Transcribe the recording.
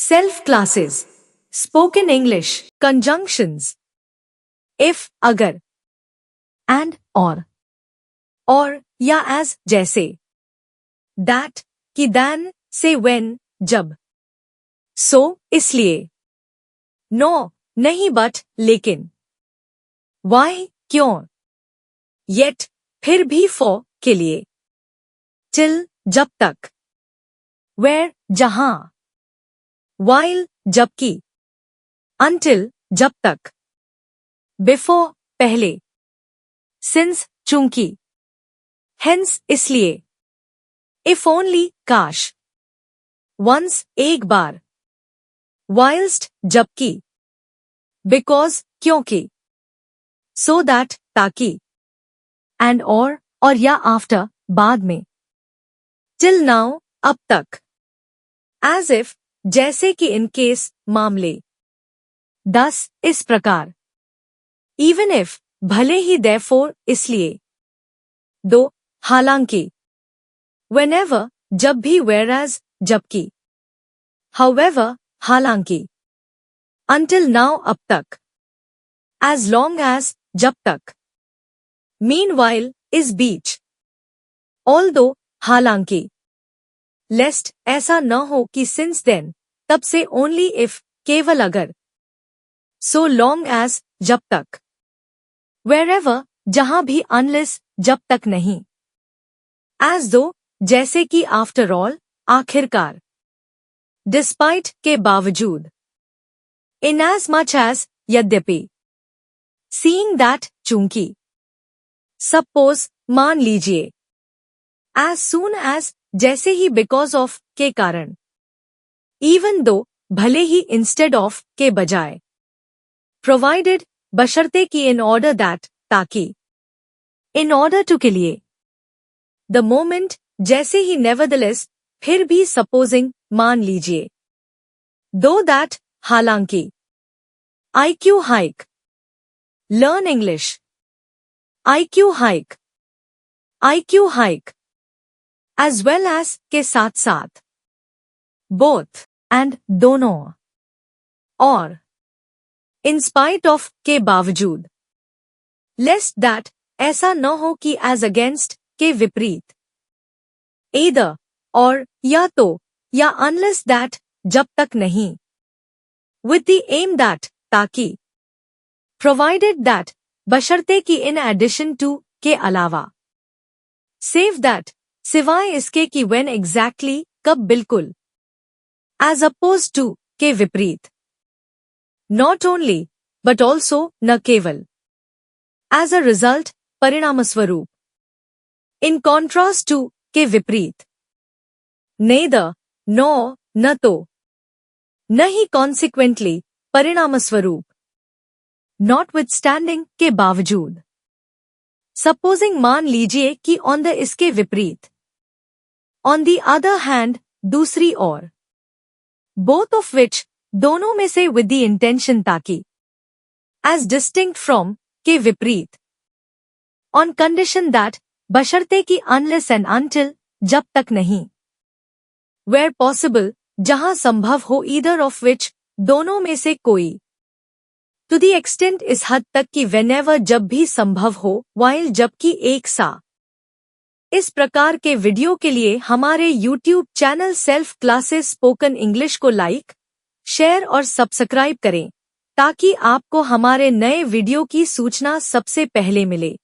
Self classes. Spoken English. Conjunctions. If, अगर. And, or या as, जैसे. That, कि than, से when, जब. So, इसलिए. No, नहीं but, लेकिन. Why, क्यों. Yet, फिर भी for, के लिए. Till, जब तक. Where, जहां. While, जबकि. Until, जब तक. Before, पहले. Since, चूंकि. Hence, इसलिए. If only, काश. Once, एक बार. Whilst, जबकि. Because, क्योंकि. So that, ताकि. And or या after, बाद में. Till now, अब तक. As if, जैसे कि in case, मामले. Thus, इस प्रकार. Even if, भले ही therefore, इसलिए. दो, हालांकि. Whenever, जब भी whereas, जबकि. However, हालांकि. Until now, अब तक. As long as, जब तक. Meanwhile, इस बीच. Although, हालांकि. Lest, ऐसा न हो कि since then, तब से only if, केवल अगर. So long as, जब तक. Wherever, जहां भी unless, जब तक नहीं. As though, जैसे कि after all, आखिरकार. Despite, के बावजूद. Inasmuch as, यद्यपि. Seeing that, चूंकि. Suppose, मान लीजिए. As soon as, जैसे ही because of, के कारण. Even though, भले ही instead of, के बजाय. Provided, बशर्ते कि in order that, ताकि. In order to के लिए. The moment, जैसे ही nevertheless, फिर भी supposing, मान लीजिए. Though that, हालांकि. IQ hike. Learn English. IQ hike. IQ hike. As well as, के साथ साथ. Both, and, दोनों. Or. In spite of, के बावजूद. Lest that, ऐसा न हो कि as against, के विपरीत. Either, or, या तो, या unless that, जब तक नहीं. With the aim that, ताकि. Provided that, बशर्ते कि in addition to, के अलावा. Save that, सिवाय इसके कि when exactly, कब बिल्कुल. As opposed to, के विपरीत. Not only, but also, न केवल. As a result, परिणामस्वरूप. In contrast to, के विपरीत. Neither, nor, न तो. नहीं consequently, परिणामस्वरूप. Notwithstanding, के बावजूद. Supposing मान लीजिए कि on the इसके विपरीत. On the other hand, दूसरी ओर. Both of which, दोनों में से with the intention ताकि. As distinct from, के विपरीत. On condition that, बशर्ते कि unless and until, जब तक नहीं. Where possible, जहां संभव हो either of which, दोनों में से कोई. To the extent इस हद तक कि whenever जब भी संभव हो, while जबकि एक सा. इस प्रकार के वीडियो के लिए हमारे YouTube channel self classes spoken English को लाइक, शेयर और सब्सक्राइब करें, ताकि आपको हमारे नए वीडियो की सूचना सबसे पहले मिले।